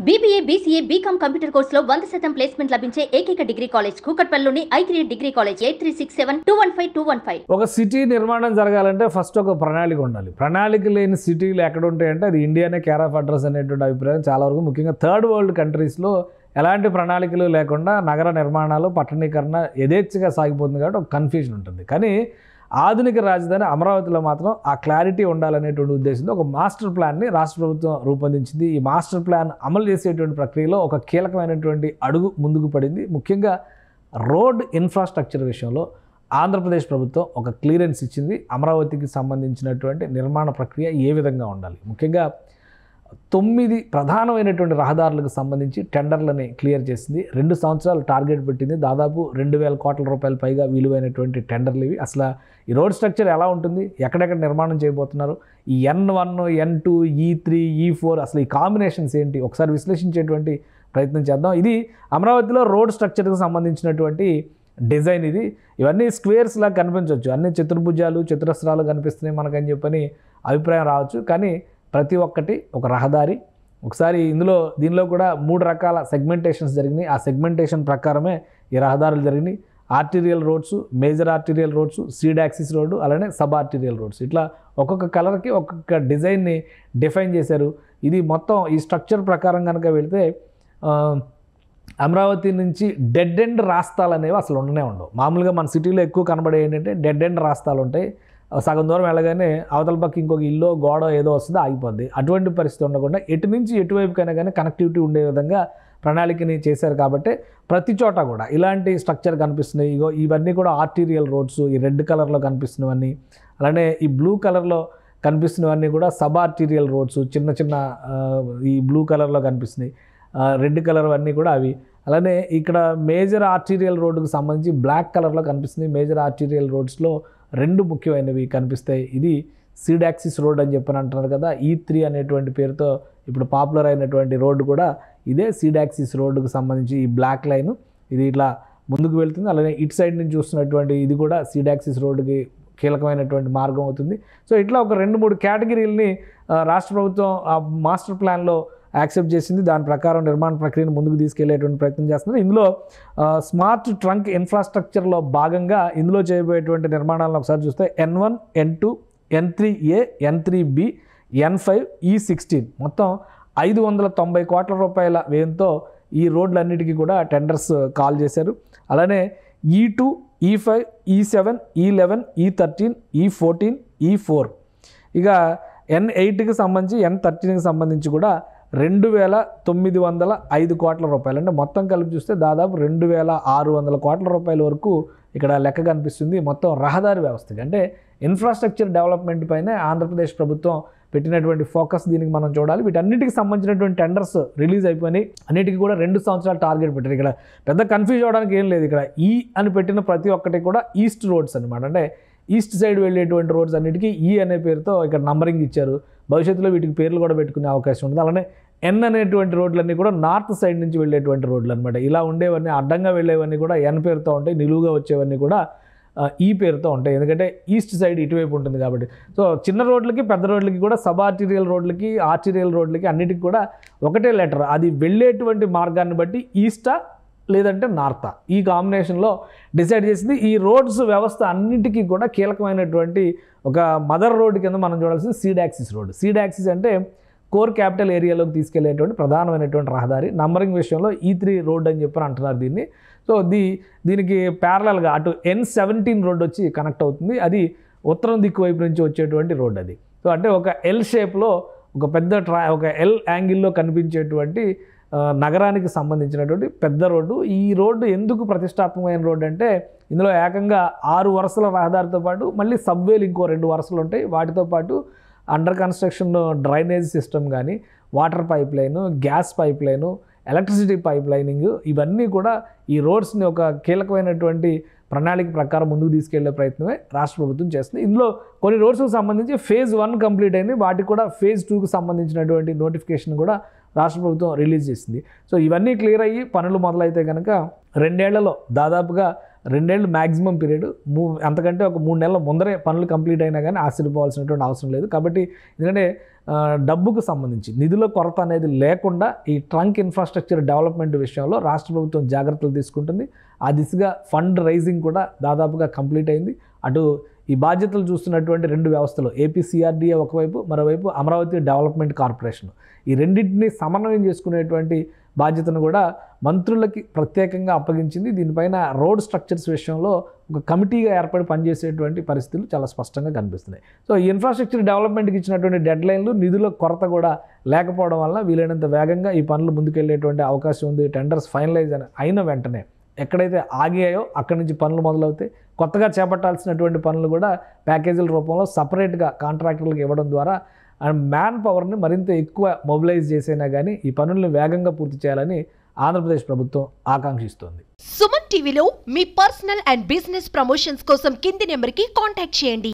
BBA, BCA, BCom computer కోర్సులో 100% placement లభించే ఏకైక డిగ్రీ కాలేజ్ కూకట్పల్లిలోని I3 డిగ్రీ కాలేజ్ 8367215215. ఒక సిటీ నిర్మాణం జరగాలంటే ఫస్ట్ ఒక ప్రణాళిక ఉండాలి. ప్రణాళిక లేని సిటీలు ఎక్కడ ఉంటాయంటే అది ఇండియానే కేర్ ఆఫ్ అడ్రస్ అనేటువంటి అభిప్రాయం చాలా వరకు ముఖ్యంగా థర్డ్ వరల్డ్ కంట్రీస్లో ఎలాంటి ప్రణాళికలు లేకుండా నగర నిర్మాణాలు పట్టణీకరణ యథేచ్ఛగా సాగిపోతుంది కాబట్టి ఒక కన్ఫ్యూజన్ ఉంటుంది. కానీ ఆధునిక రాజధాని అమరావతిలో మాత్రం ఆ క్లారిటీ ఉండాలనేటువంటి ఉద్దేశంతో ఒక మాస్టర్ ప్లాన్ని రాష్ట్ర ప్రభుత్వం రూపొందించింది. ఈ మాస్టర్ ప్లాన్ అమలు చేసేటువంటి ప్రక్రియలో ఒక కీలకమైనటువంటి అడుగు ముందుకు పడింది. ముఖ్యంగా రోడ్ ఇన్ఫ్రాస్ట్రక్చర్ విషయంలో ఆంధ్రప్రదేశ్ ప్రభుత్వం ఒక క్లియరెన్స్ ఇచ్చింది. అమరావతికి సంబంధించినటువంటి నిర్మాణ ప్రక్రియ ఏ విధంగా ఉండాలి, ముఖ్యంగా 9 ప్రధానమైనటువంటి రహదారులకు సంబంధించి టెండర్లని క్లియర్ చేసింది. 2 సంవత్సరాలు టార్గెట్ పెట్టింది. దాదాపు 2000 కోట్ల రూపాయల పైగా విలువైనటువంటి టెండర్లు ఇవి. అసలు ఈ రోడ్ స్ట్రక్చర్ ఎలా ఉంటుంది, ఎక్కడెక్కడ నిర్మాణం చేయబోతున్నారు, ఈ N1, N2, E3, E4 అసలు ఈ కాంబినేషన్స్ ఏంటి ఒకసారి విశ్లేషించేటువంటి ప్రయత్నం చేద్దాం. ఇది అమరావతిలో రోడ్ స్ట్రక్చర్కి సంబంధించినటువంటి డిజైన్. ఇవన్నీ స్క్వేర్స్ లాగా కనిపించవచ్చు, అన్ని చతుర్భుజాలు చతురస్రాలు కనిపిస్తున్నాయి మనకని చెప్పని అభిప్రాయం రావచ్చు. కానీ ప్రతి ఒక్కటి ఒక రహదారి. ఒకసారి దీనిలో కూడా 3 రకాల సెగ్మెంటేషన్స్ జరిగినాయి. ఆ సెగ్మెంటేషన్ ప్రకారమే ఈ రహదారులు జరిగినాయి. Arterial roads, major arterial roads, seed axis road, అలానే సబ్ ఆర్టీరియల్ రోడ్స్, ఇట్లా ఒక్కొక్క కలర్కి ఒక్కొక్క డిజైన్ని డిఫైన్ చేశారు. ఇది మొత్తం ఈ స్ట్రక్చర్ ప్రకారం కనుక వెళితే అమరావతి నుంచి డెడ్ ఎండ్ రాస్తాలు అనేవి అసలు ఉండనే ఉండవు. మామూలుగా మన సిటీలో ఎక్కువ కనబడే ఏంటంటే డెడ్ ఎండ్ రాస్తాలు ఉంటాయి. సగం దూరం వెళ్ళగానే అవతల పక్క ఇంకొక ఇల్లు గోడ ఏదో వస్తుందో ఆగిపోద్ది. అటువంటి పరిస్థితి ఉండకుండా ఎటు నుంచి ఎటువైపుకైనా కానీ కనెక్టివిటీ ఉండే విధంగా ప్రణాళికని చేశారు. కాబట్టి ప్రతి చోట కూడా ఇలాంటి స్ట్రక్చర్ కనిపిస్తున్నాయి. ఇవన్నీ కూడా ఆర్టీరియల్ రోడ్స్, ఈ రెడ్ కలర్లో కనిపిస్తున్నవన్నీ, అలానే ఈ బ్లూ కలర్లో కనిపిస్తున్నవన్నీ కూడా సబ్ ఆర్టీరియల్ రోడ్స్, చిన్న చిన్న ఈ బ్లూ కలర్లో కనిపిస్తున్నాయి. రెడ్ కలర్ అన్నీ కూడా అవి. అలానే ఇక్కడ మేజర్ ఆర్టీరియల్ రోడ్డుకు సంబంధించి బ్లాక్ కలర్లో కనిపిస్తుంది. మేజర్ ఆర్టీరియల్ రోడ్స్లో 2 ముఖ్యమైనవి కనిపిస్తాయి. ఇది సీడ్ యాక్సిస్ రోడ్ అని చెప్పని అంటున్నారు కదా, E3 అనేటువంటి పేరుతో ఇప్పుడు పాపులర్ అయినటువంటి రోడ్డు కూడా ఇదే సీడ్ యాక్సిస్ రోడ్డుకు సంబంధించి ఈ బ్లాక్ లైన్ ఇది ఇట్లా ముందుకు వెళ్తుంది. అలానే ఇటు సైడ్ నుంచి చూస్తున్నటువంటి ఇది కూడా సీడ్ యాక్సిస్ రోడ్డుకి కీలకమైనటువంటి మార్గం అవుతుంది. సో ఇట్లా ఒక 2-3 కేటగిరీలని రాష్ట్ర ప్రభుత్వం ఆ మాస్టర్ ప్లాన్లో యాక్సెప్ట్ చేసింది. దాని ప్రకారం నిర్మాణ ప్రక్రియను ముందుకు తీసుకెళ్లేటువంటి ప్రయత్నం చేస్తున్నారు. ఇందులో స్మార్ట్ ట్రంక్ ఇన్ఫ్రాస్ట్రక్చర్లో భాగంగా ఇందులో చేయబోయేటువంటి నిర్మాణాలను ఒకసారి చూస్తే N1, N2, N3A, N3B, N5, E16 మొత్తం 590 కోట్ల రూపాయల వ్యయంతో ఈ రోడ్లన్నిటికీ కూడా టెండర్స్ కాల్ చేశారు. అలానే E2, E5, E7, E11, E13, E14, E4 ఇక N8కి సంబంధించి N13కి సంబంధించి కూడా 2905 కోట్ల రూపాయలు, అంటే మొత్తం కలిపి చూస్తే దాదాపు 2600 కోట్ల రూపాయల వరకు ఇక్కడ లెక్క కనిపిస్తుంది. మొత్తం రహదారి వ్యవస్థకి అంటే ఇన్ఫ్రాస్ట్రక్చర్ డెవలప్మెంట్ పైన ఆంధ్రప్రదేశ్ ప్రభుత్వం పెట్టినటువంటి ఫోకస్ దీనికి మనం చూడాలి. వీటన్నిటికి సంబంధించినటువంటి టెండర్స్ రిలీజ్ అయిపోయినాయి. అన్నిటికీ కూడా 2 సంవత్సరాలు టార్గెట్ పెట్టారు. ఇక్కడ పెద్ద కన్ఫ్యూజ్ అవడానికి ఏం లేదు. ఇక్కడ ఈ అని పెట్టిన ప్రతి ఒక్కటి కూడా ఈస్ట్ రోడ్స్ అనమాట, అంటే ఈస్ట్ సైడ్ వెళ్ళేటువంటి రోడ్స్ అన్నిటికీ ఈ అనే పేరుతో ఇక్కడ నంబరింగ్ ఇచ్చారు. భవిష్యత్తులో వీటికి పేర్లు కూడా పెట్టుకునే అవకాశం ఉంటుంది. అలానే N అనేటువంటి రోడ్లన్నీ కూడా నార్త్ సైడ్ నుంచి వెళ్ళేటువంటి రోడ్లు అనమాట. ఇలా ఉండేవన్నీ అడ్డంగా వెళ్ళేవన్నీ కూడా N పేరుతో ఉంటాయి, నిలువుగా వచ్చేవన్నీ కూడా ఈ పేరుతో ఉంటాయి, ఎందుకంటే ఈస్ట్ సైడ్ ఇటువైపు ఉంటుంది కాబట్టి. సో చిన్న రోడ్లకి పెద్ద రోడ్లకి కూడా సబ్ ఆర్టీరియల్ రోడ్లకి ఆర్టీరియల్ రోడ్లకి అన్నిటికీ కూడా ఒకటే లెటర్, అది వెళ్ళేటువంటి మార్గాన్ని బట్టి ఈస్టా లేదంటే నార్తా ఈ కాంబినేషన్లో డిసైడ్ చేసింది. ఈ రోడ్స్ వ్యవస్థ అన్నింటికీ కూడా కీలకమైనటువంటి ఒక మదర్ రోడ్ కింద మనం చూడాల్సింది seed axis road. Seed axis అంటే కోర్ క్యాపిటల్ ఏరియాలోకి తీసుకెళ్లేటువంటి ప్రధానమైనటువంటి రహదారి. నంబరింగ్ విషయంలో E3 రోడ్ అని చెప్పని అంటున్నారు దీన్ని. సో దీనికి ప్యారలల్గా అటు N17 రోడ్ వచ్చి కనెక్ట్ అవుతుంది. అది ఉత్తరం దిక్కు వైపు నుంచి వచ్చేటువంటి రోడ్ అది. సో అంటే ఒక ఎల్ షేప్లో ఒక పెద్ద ఒక ఎల్ యాంగిల్లో కనిపించేటువంటి నగరానికి సంబంధించినటువంటి పెద్ద రోడ్డు. ఈ రోడ్డు ఎందుకు ప్రతిష్టాత్మకమైన రోడ్డు అంటే ఇందులో ఏకంగా 6 వరుసల రహదారితో పాటు మళ్ళీ సబ్వేలు ఇంకో 2 వరుసలు ఉంటాయి. వాటితో పాటు అండర్ కన్స్ట్రక్షన్ డ్రైనేజ్ సిస్టమ్ కానీ, water pipe line, gas pipe line, electricity pipe lining, ఇవన్నీ కూడా ఈ రోడ్స్ని ఒక కీలకమైనటువంటి ప్రణాళిక ప్రకారం ముందుకు తీసుకెళ్లే ప్రయత్నమే రాష్ట్ర ప్రభుత్వం చేస్తుంది. ఇందులో కొన్ని రోడ్స్కి సంబంధించి ఫేజ్ 1 కంప్లీట్ అయింది. వాటికి కూడా ఫేజ్ 2కి సంబంధించినటువంటి నోటిఫికేషన్ కూడా రాష్ట్ర ప్రభుత్వం రిలీజ్ చేసింది. సో ఇవన్నీ క్లియర్ అయ్యి పనులు మొదలైతే కనుక 2 ఏళ్లలో దాదాపుగా 2 ఏళ్ళు మ్యాక్సిమం పీరియడ్, అంతకంటే ఒక 3 నెలల ముందరే పనులు కంప్లీట్ అయినా కానీ ఆశ్చర్యపోవాల్సినటువంటి అవసరం లేదు. కాబట్టి ఎందుకంటే డబ్బుకు సంబంధించి నిధుల కొరత అనేది లేకుండా ఈ ట్రంక్ ఇన్ఫ్రాస్ట్రక్చర్ డెవలప్మెంట్ విషయంలో రాష్ట్ర ప్రభుత్వం జాగ్రత్తలు తీసుకుంటుంది. ఆ దిశగా ఫండ్ రైజింగ్ కూడా దాదాపుగా కంప్లీట్ అయింది. అటు ఈ బాధ్యతలు చూస్తున్నటువంటి 2 వ్యవస్థలు, ఏపీసీఆర్డీఏ ఒకవైపు, మరోవైపు అమరావతి డెవలప్మెంట్ కార్పొరేషన్, ఈ రెండింటిని సమన్వయం చేసుకునేటువంటి బాధ్యతను కూడా మంత్రులకి ప్రత్యేకంగా అప్పగించింది. దీనిపైన రోడ్ స్ట్రక్చర్స్ విషయంలో ఒక కమిటీగా ఏర్పడి పనిచేసేటువంటి పరిస్థితులు చాలా స్పష్టంగా కనిపిస్తున్నాయి. సో ఈ ఇన్ఫ్రాస్ట్రక్చర్ డెవలప్మెంట్కి ఇచ్చినటువంటి డెడ్ లైన్లు, నిధుల కొరత కూడా లేకపోవడం వల్ల వీలైనంత వేగంగా ఈ పనులు ముందుకెళ్లేటువంటి అవకాశం ఉంది. టెండర్స్ ఫైనలైజ్ అయిన వెంటనే ఎక్కడైతే ఆగాయో అక్కడి నుంచి పనులు మొదలవుతాయి. కొత్తగా చేపట్టాల్సినటువంటి పనులు కూడా ప్యాకేజీల రూపంలో సపరేట్గా కాంట్రాక్టర్లకు ఇవ్వడం ద్వారా మ్యాన్ పవర్ని మరింత ఎక్కువ మొబిలైజ్ చేసైనా కానీ ఈ పనులను వేగంగా పూర్తి చేయాలని ఆంధ్రప్రదేశ్ ప్రభుత్వం ఆకాంక్షిస్తోంది. సుమన్ టీవీలో మీ పర్సనల్ అండ్ బిజినెస్ ప్రమోషన్స్ కోసం కింది నెంబర్కి కాంటాక్ట్ చేయండి.